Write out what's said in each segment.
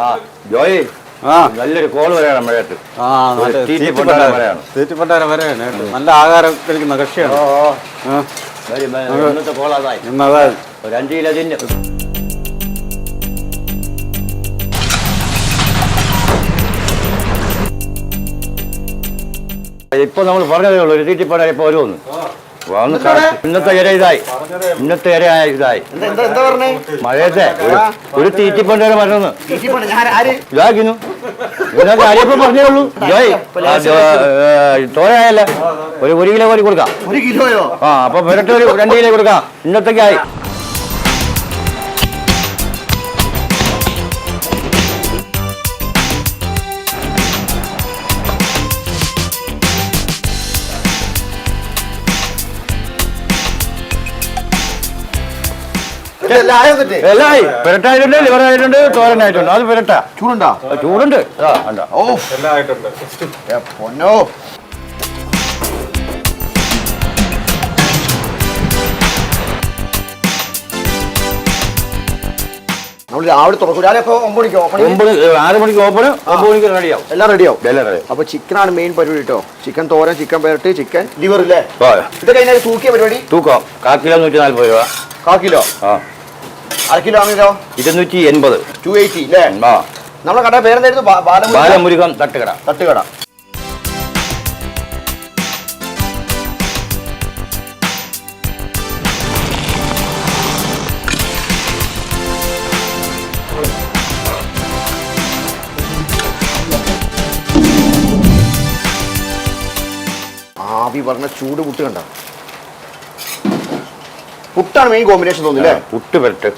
ആ ജോയി നല്ലൊരു കോള് വരെയാണ് മഴയത്ത്. തീറ്റിപ്പണ്ടാരം വരെയാണ്. നല്ല ആഹാരം കഴിക്കുന്ന കക്ഷിയാണ്. ഇന്നത്തെ കോൾ അതായി. ഒരു 5 കിലോ തിന്നു. ഇപ്പൊ നമ്മൾ പറഞ്ഞതേ ഉള്ളൂ, ഒരു തീറ്റിപ്പണ്ടാരം ഇപ്പൊ വരുമെന്ന്. ഇന്നത്തെ ഇര ഇതായി. മഴയത്തെ ഒരു തീറ്റിപ്പണ്ടാരം വരണമെന്ന് ഇതാക്കുന്നു. ഇതിനൊക്കെ അരിയപ്പം പറഞ്ഞേ ഉള്ളൂ. ജോയ് തോരയായല്ല, ഒരു കിലോ കോരി കൊടുക്കാം. 1 കിലോയോ? ആ, അപ്പൊ വരട്ടെ, ഒരു 2 കിലോ കൊടുക്കാം. ഇന്നത്തേക്കായി പെരട്ടായിട്ടുണ്ട്, ലിവറായിട്ടുണ്ട്, തോരനായിട്ടുണ്ട്. അത് പെരട്ട ചൂടുണ്ടോ? ചൂടുണ്ട്. പൊന്നോ, നമ്മൾ രാവിലെ തുറക്കും. രാവിലെ 6 മണിക്ക് ഓപ്പൺ, 9 മണിക്ക് റെഡിയാവും. എല്ലാം റെഡിയാവും. അപ്പൊ ചിക്കനാണ് മെയിൻ പരിപാടി കേട്ടോ. ചിക്കൻ തോരൻ, ചിക്കൻ പെരട്ട്, ചിക്കൻ ലിവർ ഇല്ലേ? ഇത് കഴിഞ്ഞാൽ തൂക്കിയ പരിപാടി. തൂക്കം 1/4 കിലോ 140 രൂപ. 1/4 കിലോ? ആ. 1/2 കിലോ ആണെങ്കിലോ 280. 280 അല്ലേ? നമ്മളെ കട പേരെന്തായിരുന്നു? ബാലമുരുകം തട്ടുകട. ആവി പറഞ്ഞ ചൂട് പുട്ട് കണ്ട. പുട്ടാണ് മെയിൻ കോമ്പിനേഷൻ തോന്നില്ലേ? പുട്ട് പെരട്ട്.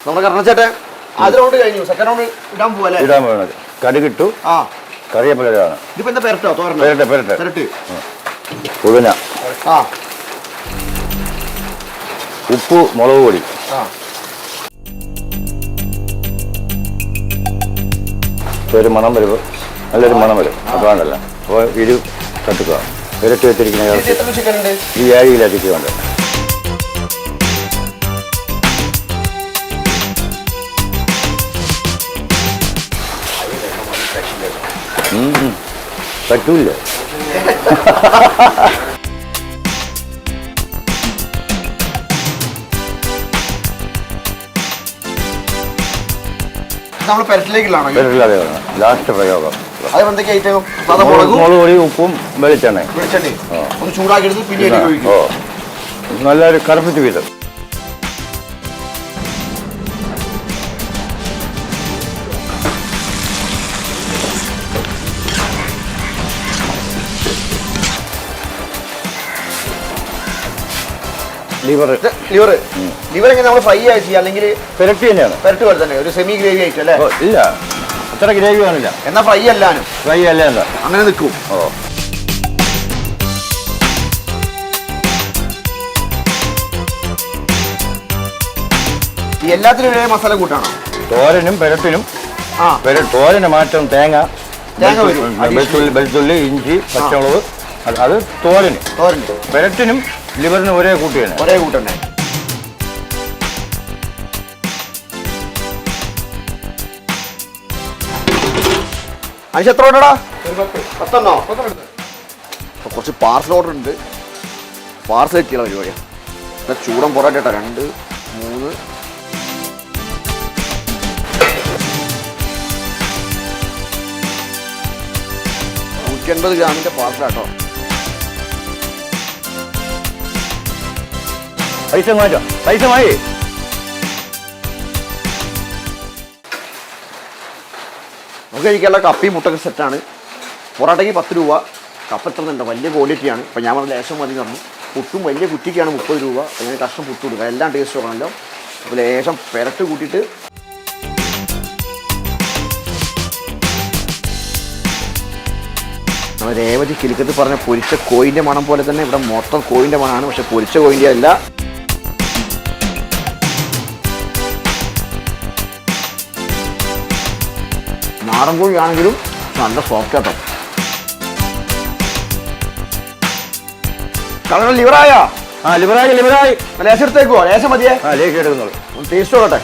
നമ്മുടെ കർണച്ചേട്ടെ ആദ്യ റൗണ്ട് കഴിഞ്ഞു. സെക്കൻഡ് റൗണ്ട് ഇടാൻ പോവല്ലേ? കടുകിട്ടു. ആ, കറിവേപ്പിലയാണ്. ഇതിപ്പോ എന്താ പെരട്ടോ? തോരൻ പെരട്ട്. പുതിന. ആ, ഉപ്പ്, മുളക് പൊടി. ഒരു മണം വരും, നല്ലൊരു മണം വരും. അതാണല്ല. അപ്പോൾ ഇത് തട്ടുക. ഇരട്ടി വെച്ചിരിക്കുന്ന ഈ 7 കിലോ ചിക്കൻ ഉണ്ട്. പറ്റൂല്ല. നമ്മൾ പെരട്ടിലേക്കുള്ളതാണ് ലാസ്റ്റ് പ്രയോഗം. മുളക് പൊടി, ഉപ്പും വെളിച്ചെണ്ണ ഒന്ന് ചൂടാക്കിയെടുത്ത് പിന്നെ നല്ലൊരു കറുപ്പിച്ച് വീതം. ലിവർ എങ്ങനെ നമ്മൾ ഫ്രൈ ആയി ചെയ്യുക, അല്ലെങ്കിൽ പെരട്ടി തന്നെയാണ്? പെരട്ട് പോലെ തന്നെ, ഒരു സെമി ഗ്രേവി ആയിട്ട് അല്ലേ? ഇല്ല, അത്ര ഗ്രേവി കാണില്ല. എന്നാ ഫ്രൈ അല്ലാനും? ഫ്രൈ അല്ല, അങ്ങനെ നിൽക്കും. എല്ലാത്തിനും ഒരേ മസാല കൂട്ടാണോ? തോരനും പെരട്ടിനും. തോരന് മാറ്റം തേങ്ങ വരും, വെളുത്തുള്ളി, ഇഞ്ചി, പച്ചമുളക്. അത് തോരന്. പെരട്ടിനും ലിവറിനും ഒരേ കൂട്ടന്നെ. അതിന് എത്ര ഓർഡറാ? 10. കുറച്ച് പാർസൽ ഓർഡർ ഉണ്ട്. പാർസൽ എത്തിയുള്ള പരിപാടിയാണ്. ചൂടൻ പൊറോട്ട 2, 3. $150 ഗ്രാമിന്റെ പാർസലാട്ടോ. പൈസ മായി. നമുക്ക് കഴിക്കാനുള്ള കപ്പയും മുട്ടൊക്കെ സെറ്റാണ്. പൊറോട്ടയ്ക്ക് 10 രൂപ. കപ്പ എത്ര ഉണ്ട്, വലിയ ക്വാളിറ്റിയാണ്. ഇപ്പം ഞാൻ പറഞ്ഞ ലേശം മതി പറഞ്ഞു. പുട്ടും വലിയ കുറ്റിക്കാണ് 30 രൂപ. അങ്ങനെ കഷ്ണം പുട്ട് കൊടുക്കുക. എല്ലാം ടേസ്റ്റ് വേണമല്ലോ. അപ്പോൾ ലേശം പെരട്ട് കൂട്ടിയിട്ട് നമ്മൾ രേവതി കിലുക്കത്ത് പറഞ്ഞ പൊരിച്ച കോയിൻ്റെ മണം പോലെ തന്നെ ഇവിടെ മൊത്തം കോയിൻ്റെ മണമാണ്. പക്ഷെ പൊരിച്ച കോയിൻ്റെ അല്ല. നാടൻ കോഴിയാണെങ്കിലും നല്ല സോഫ്റ്റ് ആട്ടോ. കളർ ലിവറായ ആ ലിബറായി ലേശം എടുത്തേക്കുവോ? ലേശം മതിയേ. ആ ലേക്ക് എടുക്കുന്നുള്ളൂ. ഒന്ന് ടേസ്റ്റ് നോക്കട്ടെ.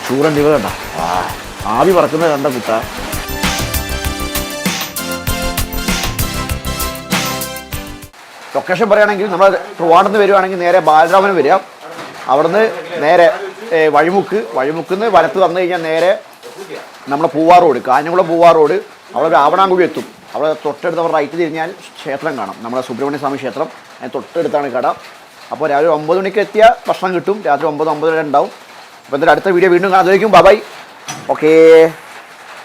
ചൂരൻ ലിവർ കണ്ട ആവി പറക്കുന്നത് കണ്ട കുട്ട. ലൊക്കേഷൻ പറയുകയാണെങ്കിൽ നമ്മൾ ട്രിവാൻഡ്രത്ത് വരുവാണെങ്കിൽ നേരെ ബാലരാമന് വരിക. അവിടുന്ന് നേരെ വഴിമുക്കുന്ന് വലത്ത് വന്നു കഴിഞ്ഞാൽ നേരെ നമ്മുടെ പൂവാർ റോഡ്, കാഞ്ഞംകുളം പൂവാർ റോഡ്, അവിടെ രാവണാങ്കുഴി എത്തും. അവിടെ തൊട്ടടുത്ത് അവർ റൈറ്റ് തിരിഞ്ഞാൽ ക്ഷേത്രം കാണാം, നമ്മുടെ സുബ്രഹ്മണ്യ സ്വാമി ക്ഷേത്രം. അതിന് തൊട്ടടുത്താണ് കട. അപ്പോൾ രാവിലെ 9 മണിക്ക് എത്തിയ ഭക്ഷണം കിട്ടും. രാത്രി 9 വരെ ഉണ്ടാവും. അപ്പോൾ എന്തായാലും അടുത്ത വീഡിയോ വീണ്ടും കാണാൻ. ബൈ. ഓക്കേ.